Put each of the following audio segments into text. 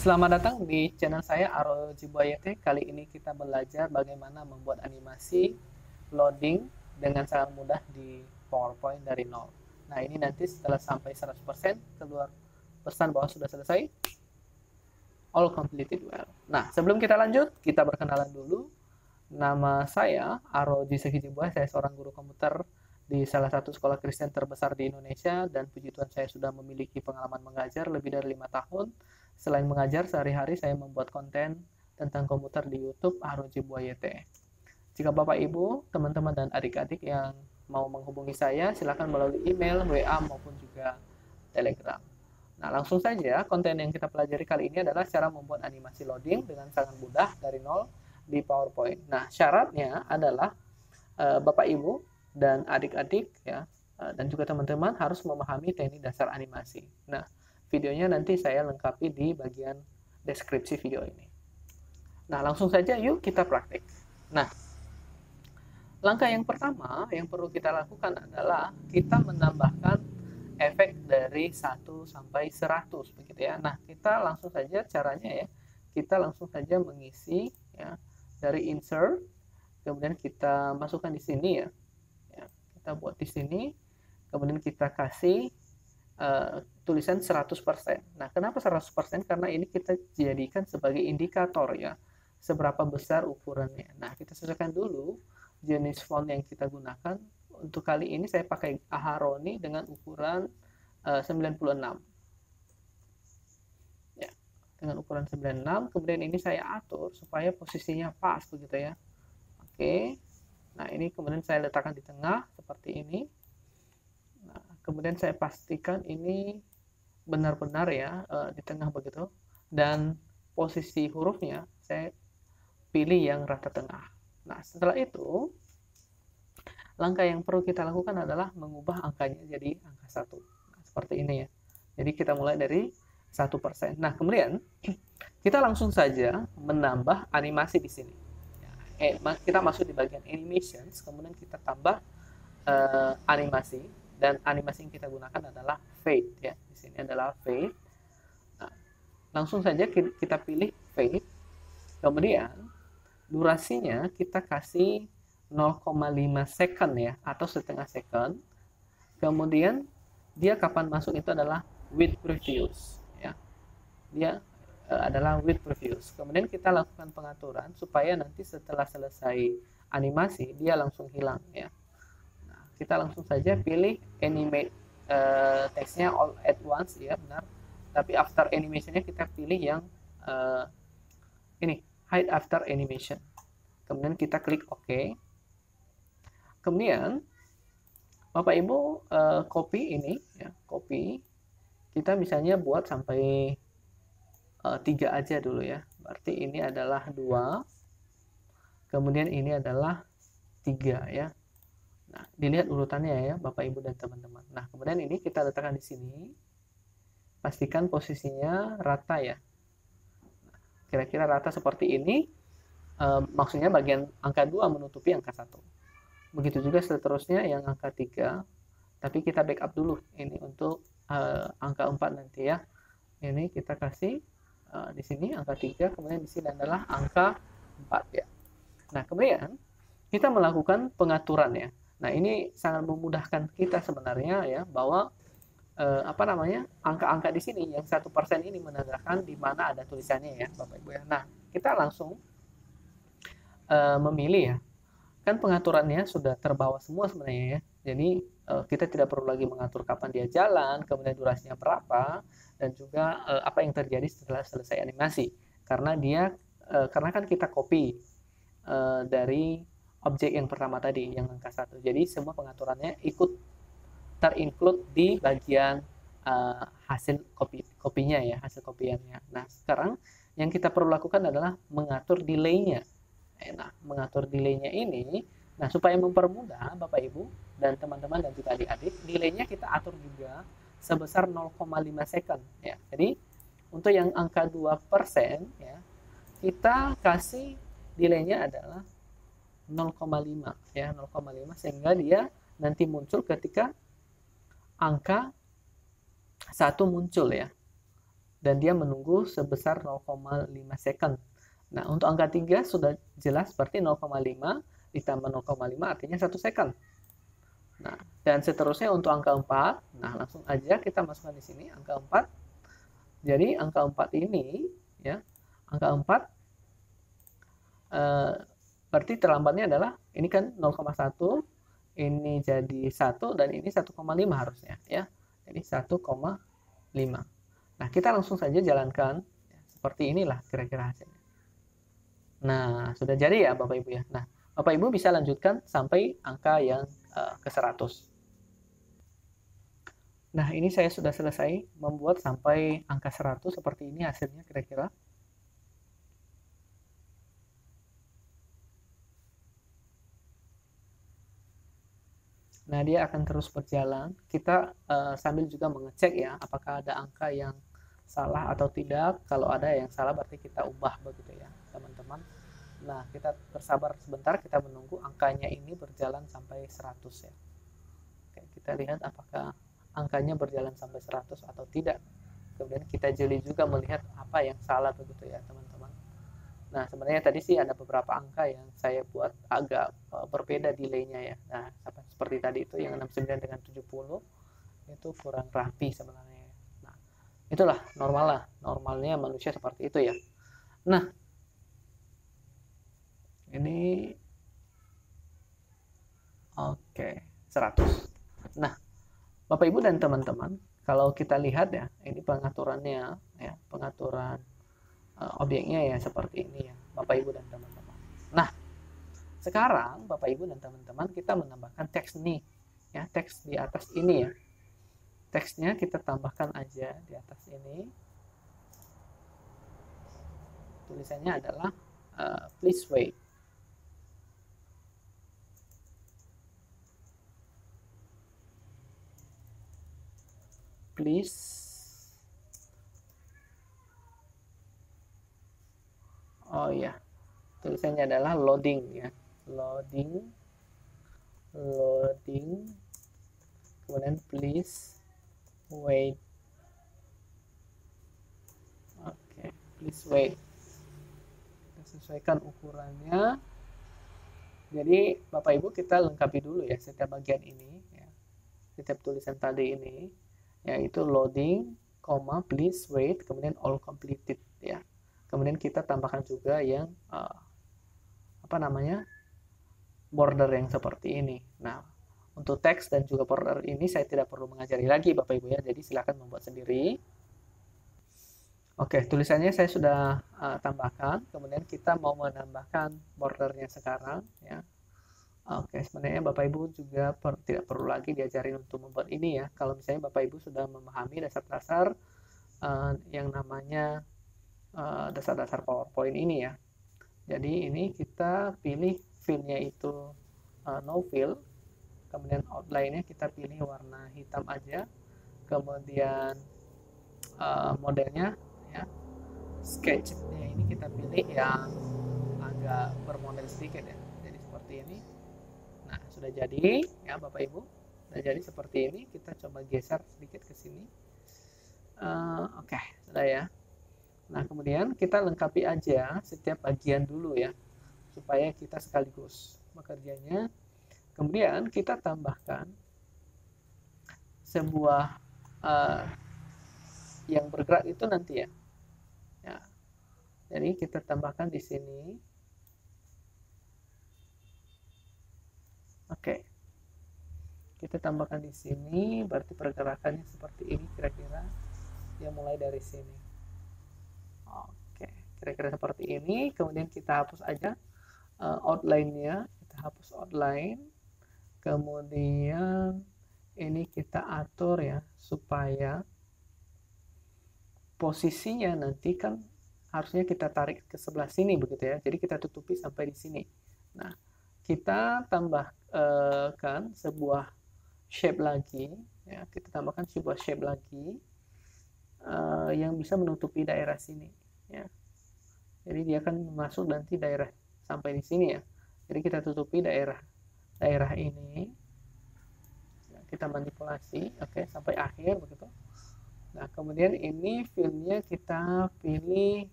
Selamat datang di channel saya ROG Buayete. Kali ini kita belajar bagaimana membuat animasi loading dengan sangat mudah di PowerPoint dari nol. Nah, ini nanti setelah sampai 100% keluar pesan bahwa sudah selesai. All completed well. Nah, sebelum kita lanjut, kita berkenalan dulu. Nama saya ROG Buay, saya seorang guru komputer di salah satu sekolah Kristen terbesar di Indonesia, dan puji Tuhan saya sudah memiliki pengalaman mengajar lebih dari 5 tahun. Selain mengajar, sehari-hari saya membuat konten tentang komputer di YouTube ROG Buayete. Jika Bapak Ibu, teman-teman dan adik-adik yang mau menghubungi saya, silakan melalui email, WA maupun juga Telegram. Nah, langsung saja konten yang kita pelajari kali ini adalah cara membuat animasi loading dengan sangat mudah dari nol di PowerPoint. Nah, syaratnya adalah Bapak Ibu dan adik-adik ya, dan juga teman-teman harus memahami teknik dasar animasi. Nah, videonya nanti saya lengkapi di bagian deskripsi video ini. Nah, langsung saja yuk kita praktik. Nah, langkah yang pertama yang perlu kita lakukan adalah kita menambahkan efek dari 1 sampai 100 begitu ya. Nah, kita langsung saja caranya ya. Kita langsung saja mengisi ya dari insert, kemudian kita masukkan di sini ya. Kita buat di sini, kemudian kita kasih tulisan 100%. Nah, kenapa 100%? Karena ini kita jadikan sebagai indikator ya, seberapa besar ukurannya. Nah, kita sesuaikan dulu jenis font yang kita gunakan. Untuk kali ini saya pakai Aharoni dengan ukuran 96. Ya, dengan ukuran 96, kemudian ini saya atur supaya posisinya pas begitu ya. Oke. Nah, ini kemudian saya letakkan di tengah seperti ini. Nah, kemudian saya pastikan ini benar-benar ya di tengah begitu, dan posisi hurufnya saya pilih yang rata tengah. Nah, setelah itu langkah yang perlu kita lakukan adalah mengubah angkanya jadi angka 1. Nah, seperti ini ya. Jadi kita mulai dari 1%. Nah, kemudian kita langsung saja menambah animasi di sini. Kita masuk di bagian animations, kemudian kita tambah animasi, dan animasi yang kita gunakan adalah fade ya. Di sini adalah fade. Nah, langsung saja kita pilih fade. Kemudian durasinya kita kasih 0,5 second ya, atau setengah second. Kemudian dia kapan masuk itu adalah with previews ya. Dia adalah with previews. Kemudian kita lakukan pengaturan supaya nanti setelah selesai animasi dia langsung hilang ya. Kita langsung saja pilih animate teksnya all at once ya, benar. Tapi after animationnya kita pilih yang ini, hide after animation. Kemudian kita klik OK. Kemudian Bapak Ibu copy ini ya, copy. Kita misalnya buat sampai 3 aja dulu ya. Berarti ini adalah 2. Kemudian ini adalah 3 ya. Nah, dilihat urutannya ya Bapak Ibu dan teman-teman. Nah, kemudian ini kita letakkan di sini. Pastikan posisinya rata ya. Kira-kira rata seperti ini. Maksudnya bagian angka 2 menutupi angka 1. Begitu juga seterusnya yang angka 3. Tapi kita backup dulu ini untuk angka 4 nanti ya. Ini kita kasih di sini angka 3, kemudian di sini adalah angka 4 ya. Nah, kemudian kita melakukan pengaturan ya. Nah, ini sangat memudahkan kita sebenarnya ya, bahwa angka-angka di sini yang 1% ini menandakan di mana ada tulisannya ya Bapak Ibu ya. Nah, kita langsung memilih ya. Kan pengaturannya sudah terbawa semua sebenarnya ya. Jadi kita tidak perlu lagi mengatur kapan dia jalan, kemudian durasinya berapa, dan juga apa yang terjadi setelah selesai animasi. Karena kan kita copy dari objek yang pertama tadi, yang angka 1. Jadi semua pengaturannya ikut terinclude di bagian hasil kopinya ya, hasil kopiannya. Nah, sekarang yang kita perlu lakukan adalah mengatur delay-nya. Nah, mengatur delay-nya ini, nah supaya mempermudah Bapak Ibu dan teman-teman dan juga adik-adik, delay-nya kita atur juga sebesar 0,5 second ya. Jadi untuk yang angka 2% ya, kita kasih delay-nya adalah 0,5 ya, 0,5, sehingga dia nanti muncul ketika angka 1 muncul ya. dan dia menunggu sebesar 0,5 second. Nah, untuk angka 3 sudah jelas, berarti 0,5 ditambah 0,5 artinya 1 second. Nah, dan seterusnya untuk angka 4, nah langsung aja kita masukkan di sini angka 4. Jadi angka 4 ini, ya, angka 4 berarti terlambatnya adalah ini kan 0,1, ini jadi 1 dan ini 1,5 harusnya, ya. Jadi 1,5. Nah, kita langsung saja jalankan, ya, seperti inilah kira-kira hasilnya. Nah, sudah jadi ya Bapak Ibu ya. Nah, Bapak Ibu bisa lanjutkan sampai angka yang ke 100. Nah, ini saya sudah selesai membuat sampai angka 100 seperti ini hasilnya kira-kira. Nah, dia akan terus berjalan. Kita sambil juga mengecek ya, apakah ada angka yang salah atau tidak. Kalau ada yang salah berarti kita ubah begitu ya, teman-teman. Nah, kita bersabar sebentar, kita menunggu angkanya ini berjalan sampai 100 ya. Oke, kita lihat apakah angkanya berjalan sampai 100 atau tidak. Kemudian kita jeli juga melihat apa yang salah begitu ya, teman-teman. Nah, sebenarnya tadi sih ada beberapa angka yang saya buat agak berbeda delaynya ya. Nah, seperti tadi itu yang 69 dengan 70 itu kurang rapi sebenarnya. Nah, itulah normal lah. Normalnya manusia seperti itu ya. Nah, ini oke, 100. Nah, Bapak Ibu dan teman-teman, kalau kita lihat ya, ini pengaturannya ya, pengaturan objeknya ya seperti ini ya, Bapak Ibu dan teman-teman. Nah, sekarang Bapak Ibu dan teman-teman kita menambahkan teks nih, ya, teks di atas ini ya. Teksnya kita tambahkan aja di atas ini. Tulisannya adalah please wait. Please oh ya, tulisannya adalah loading ya, loading, kemudian please wait. Oke, please wait. Kita sesuaikan ukurannya. Jadi Bapak Ibu kita lengkapi dulu ya setiap bagian ini ya, setiap tulisan tadi ini, yaitu loading, please wait, kemudian all completed ya. Kemudian kita tambahkan juga yang border yang seperti ini. Nah, untuk teks dan juga border ini saya tidak perlu mengajari lagi Bapak Ibu ya, jadi silakan membuat sendiri. Oke, tulisannya saya sudah tambahkan, kemudian kita mau menambahkan bordernya sekarang ya. Oke, sebenarnya Bapak Ibu juga tidak perlu lagi diajarin untuk membuat ini ya. Kalau misalnya Bapak Ibu sudah memahami dasar-dasar yang namanya dasar-dasar PowerPoint ini ya. Jadi ini kita pilih fill-nya itu no fill, kemudian outline-nya kita pilih warna hitam aja, kemudian modelnya ya, sketch-nya ini kita pilih yang agak bermodel sedikit ya. Jadi seperti ini. Nah, sudah jadi ya Bapak Ibu. Sudah jadi seperti ini. Kita coba geser sedikit ke sini. Oke, sudah ya. Nah, kemudian kita lengkapi aja setiap bagian dulu ya, supaya kita sekaligus bekerjanya. Kemudian kita tambahkan sebuah yang bergerak itu nanti ya. Ya. Jadi kita tambahkan di sini. Oke. Kita tambahkan di sini, berarti pergerakannya seperti ini kira-kira. Ya, mulai dari sini. Oke, kira-kira seperti ini. Kemudian kita hapus aja outline-nya, kita hapus outline. Kemudian ini kita atur ya supaya posisinya nanti kan harusnya kita tarik ke sebelah sini begitu ya. Jadi kita tutupi sampai di sini. Nah, kita tambahkan sebuah shape lagi ya. Kita tambahkan sebuah shape lagi yang bisa menutupi daerah sini ya. Jadi dia akan masuk nanti daerah sampai di sini ya. Jadi kita tutupi daerah ini. Ya, kita manipulasi, oke, sampai akhir begitu. Nah, kemudian ini filenya kita pilih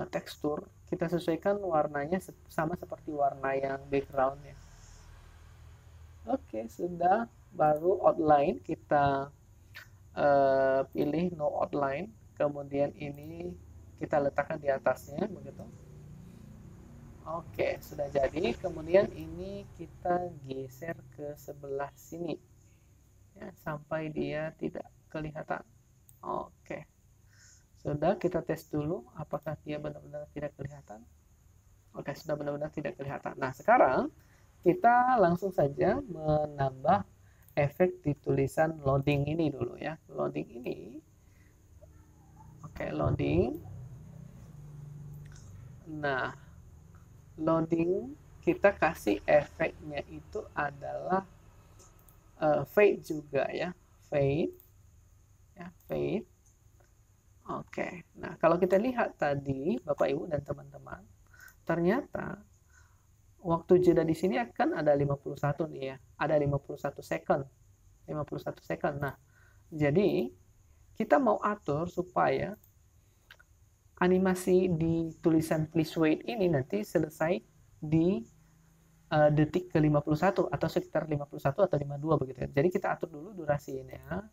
tekstur, kita sesuaikan warnanya sama seperti warna yang backgroundnya. Oke, sudah. Baru outline kita pilih no outline, kemudian ini kita letakkan di atasnya begitu. Oke, sudah jadi. Kemudian ini kita geser ke sebelah sini ya, sampai dia tidak kelihatan. Oke, sudah. Kita tes dulu apakah dia benar-benar tidak kelihatan. Oke, sudah benar-benar tidak kelihatan. Nah, sekarang kita langsung saja menambah efek di tulisan loading ini dulu ya. Loading ini. Oke, loading. Nah, loading kita kasih efeknya itu adalah fade juga ya, fade ya, fade. Oke, nah kalau kita lihat tadi Bapak Ibu dan teman-teman, ternyata waktu jeda di sini akan ada 51 nih ya, ada 51 second, 51 second. Nah, jadi kita mau atur supaya animasi di tulisan please wait ini nanti selesai di detik ke 51 atau sekitar 51 atau 52 begitu. Jadi kita atur dulu durasinya.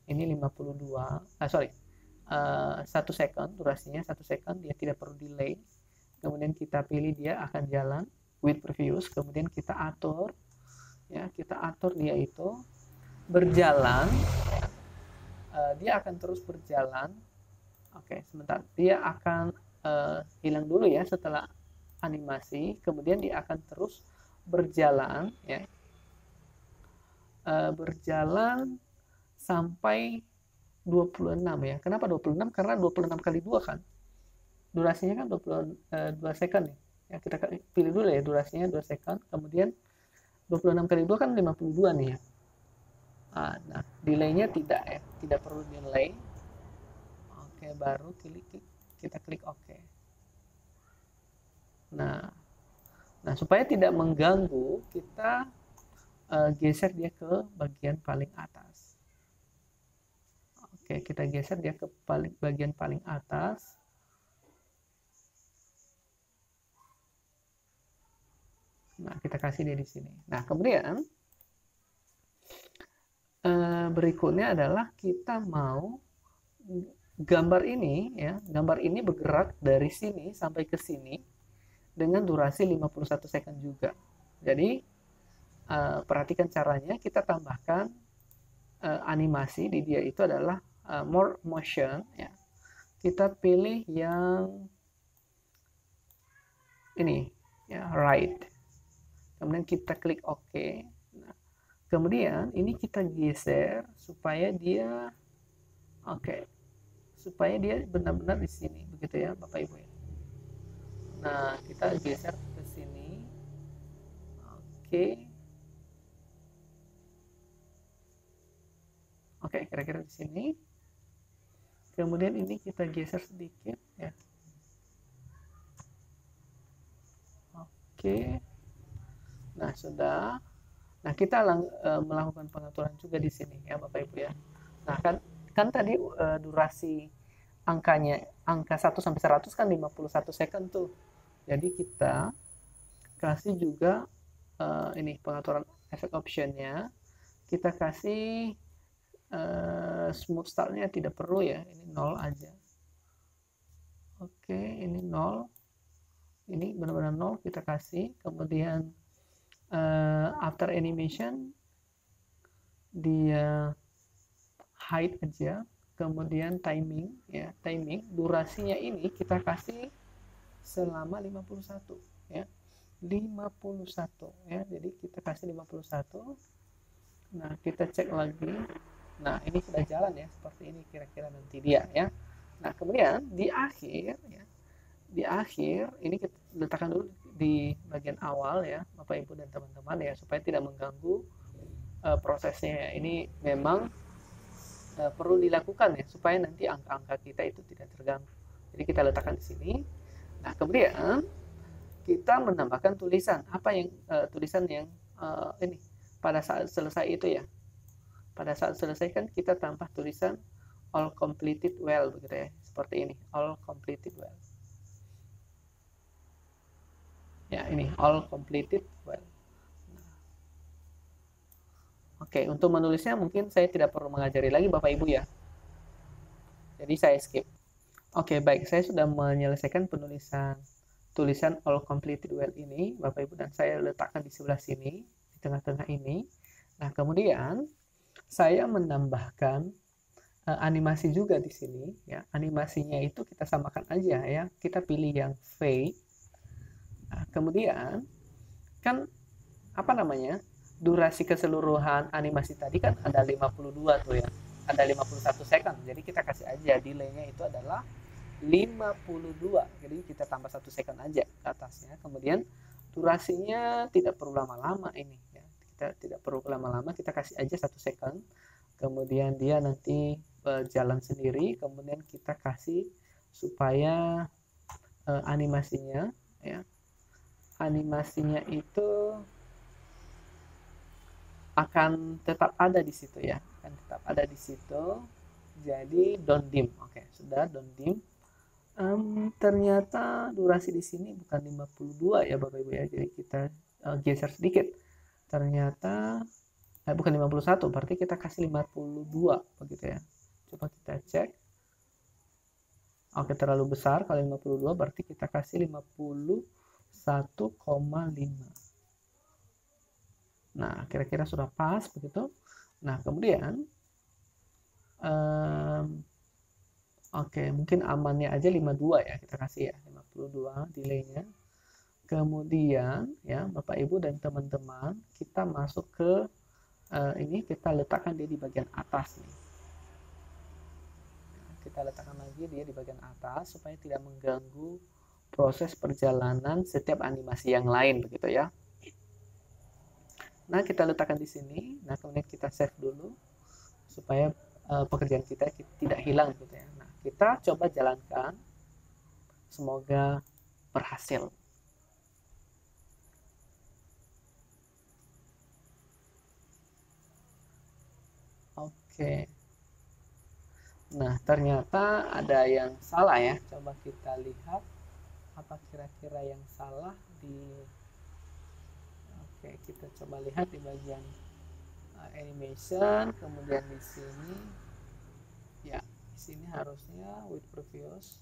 Ini 52, 1 second, durasinya 1 second, dia tidak perlu delay. Kemudian kita pilih dia akan jalan with previous, kemudian kita atur ya, kita atur dia itu berjalan. Dia akan terus berjalan. Oke, sebentar. Dia akan hilang dulu ya setelah animasi, kemudian dia akan terus berjalan ya. Berjalan sampai 26 ya. Kenapa 26? Karena 26 kali 2 kan. Durasinya kan 22 second nih. Ya, kita pilih dulu ya durasinya 2 second, kemudian 26 kali 2 kan 52 nih ya. Nah, delaynya tidak ya, tidak perlu delay. Oke, baru kita klik OK. Nah, supaya tidak mengganggu, kita geser dia ke bagian paling atas. Oke, kita geser dia ke bagian paling atas. Nah, kita kasih dia di sini. Nah, kemudian berikutnya adalah kita mau gambar ini ya, gambar ini bergerak dari sini sampai ke sini dengan durasi 51 second juga. Jadi perhatikan caranya, kita tambahkan animasi di dia itu adalah more motion ya. Kita pilih yang ini ya, right. Kemudian kita klik OK. Nah, kemudian ini kita geser supaya dia supaya dia benar-benar di sini begitu ya Bapak Ibu ya. Nah, kita geser ke sini. Oke, kira-kira di sini. Kemudian ini kita geser sedikit ya. Oke. Nah, sudah. Nah, kita melakukan pengaturan juga di sini ya Bapak Ibu ya. Nah, kan tadi durasi angkanya, angka 1 sampai 100 kan 51 second tuh. Jadi kita kasih juga ini pengaturan efek optionnya. Kita kasih smooth startnya tidak perlu ya, ini 0 aja. Oke, ini 0. Ini benar-benar 0 kita kasih. Kemudian after animation dia hide aja. Kemudian timing ya, timing durasinya ini kita kasih selama 51 ya. 51 ya. Jadi kita kasih 51. Nah, kita cek lagi. Nah, ini sudah jalan ya, seperti ini kira-kira nanti dia ya. Nah, kemudian di akhir ya. Di akhir ini kita letakkan dulu di bagian awal ya, Bapak Ibu dan teman-teman ya, supaya tidak mengganggu prosesnya ya. Ini memang perlu dilakukan ya, supaya nanti angka-angka kita itu tidak terganggu. Jadi kita letakkan di sini. Nah, kemudian kita menambahkan tulisan. Apa yang tulisan yang ini pada saat selesai itu ya. Pada saat selesai kan kita tambah tulisan all completed well, begitu ya, seperti ini, all completed well. Ya, ini all completed well. Oke, untuk menulisnya mungkin saya tidak perlu mengajari lagi Bapak Ibu ya. Jadi saya skip. Oke, baik, saya sudah menyelesaikan tulisan all completed well ini, Bapak Ibu, dan saya letakkan di sebelah sini, di tengah-tengah ini. Nah, kemudian saya menambahkan animasi juga di sini ya. Animasinya itu kita samakan aja ya. Kita pilih yang fade. Nah, kemudian kan apa namanya? Durasi keseluruhan animasi tadi kan ada 52 tuh ya. Ada 51 second. Jadi kita kasih aja delay-nya itu adalah 52. Jadi kita tambah 1 second aja ke atasnya. Kemudian durasinya tidak perlu lama-lama ini ya. Kita tidak perlu lama-lama, kita kasih aja 1 second. Kemudian dia nanti berjalan sendiri. Kemudian kita kasih supaya animasinya ya. Animasinya itu akan tetap ada di situ ya, akan tetap ada di situ. Jadi don't dim. Oke, sudah don't dim. Ternyata durasi di sini bukan 52 ya Bapak Ibu ya. Jadi kita geser sedikit. Ternyata bukan 51, berarti kita kasih 52 begitu ya. Coba kita cek. Oke, terlalu besar kalau 52, berarti kita kasih 51,5. Nah, kira-kira sudah pas begitu. Nah, kemudian oke, mungkin amannya aja 52 ya, kita kasih ya, 52 delaynya. Kemudian ya, Bapak Ibu dan teman-teman, kita masuk ke ini, kita letakkan dia di bagian atas nih. Kita letakkan lagi dia di bagian atas supaya tidak mengganggu proses perjalanan setiap animasi yang lain begitu ya. Nah, kita letakkan di sini. Nah, kemudian kita save dulu supaya pekerjaan kita tidak hilang gitu ya. Nah, kita coba jalankan. Semoga berhasil. Oke. Nah, ternyata ada yang salah ya. Coba kita lihat apa kira-kira yang salah di. Oke, kita coba lihat di bagian animation, kemudian di sini ya, di sini harusnya with previous,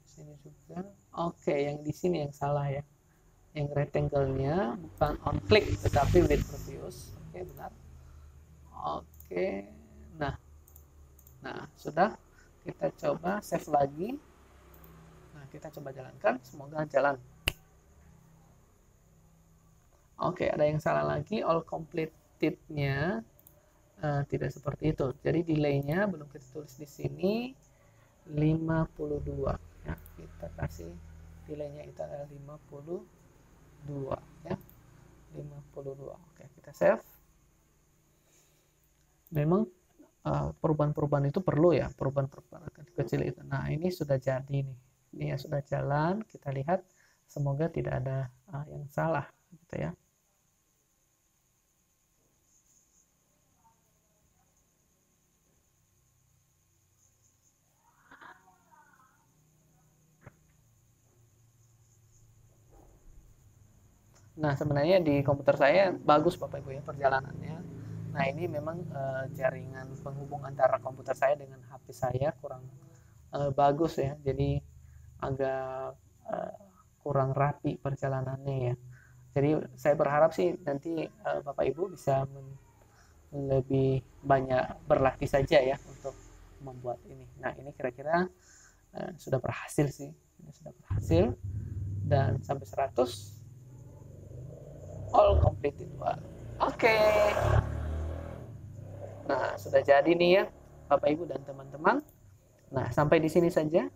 sini juga. Oke, yang di sini yang salah ya, yang rectangle-nya bukan on click tetapi with previous. Oke, benar. Oke, nah sudah, kita coba save lagi. Nah, kita coba jalankan, semoga jalan. Oke, ada yang salah lagi, all completed-nya tidak seperti itu. Jadi delay-nya belum kita tulis di sini 52 ya. Kita kasih delay-nya itu adalah 52 ya. 52. Oke, kita save. Memang perubahan-perubahan itu perlu ya, perubahan-perubahan kecil itu. Nah, ini sudah jadi nih. Ini ya sudah jalan, kita lihat, semoga tidak ada yang salah gitu ya. Nah, sebenarnya di komputer saya bagus Bapak Ibu ya perjalanannya. Nah, ini memang jaringan penghubung antara komputer saya dengan HP saya kurang bagus ya. Jadi agak kurang rapi perjalanannya ya. Jadi saya berharap sih nanti Bapak Ibu bisa lebih banyak berlatih saja ya untuk membuat ini. Nah, ini kira-kira sudah berhasil sih. Ini sudah berhasil dan sampai 100 all completed. Oke. Nah, sudah jadi nih ya Bapak Ibu dan teman-teman. Nah, sampai di sini saja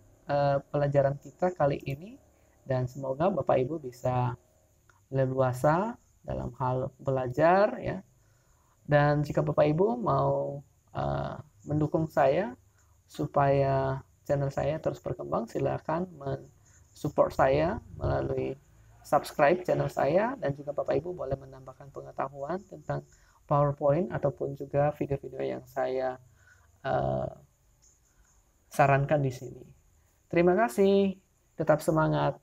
pelajaran kita kali ini, dan semoga Bapak Ibu bisa leluasa dalam hal belajar ya. Dan jika Bapak Ibu mau mendukung saya supaya channel saya terus berkembang, silakan mensupport saya melalui subscribe channel saya, dan juga Bapak Ibu boleh menambahkan pengetahuan tentang PowerPoint ataupun juga video-video yang saya sarankan di sini. Terima kasih, tetap semangat.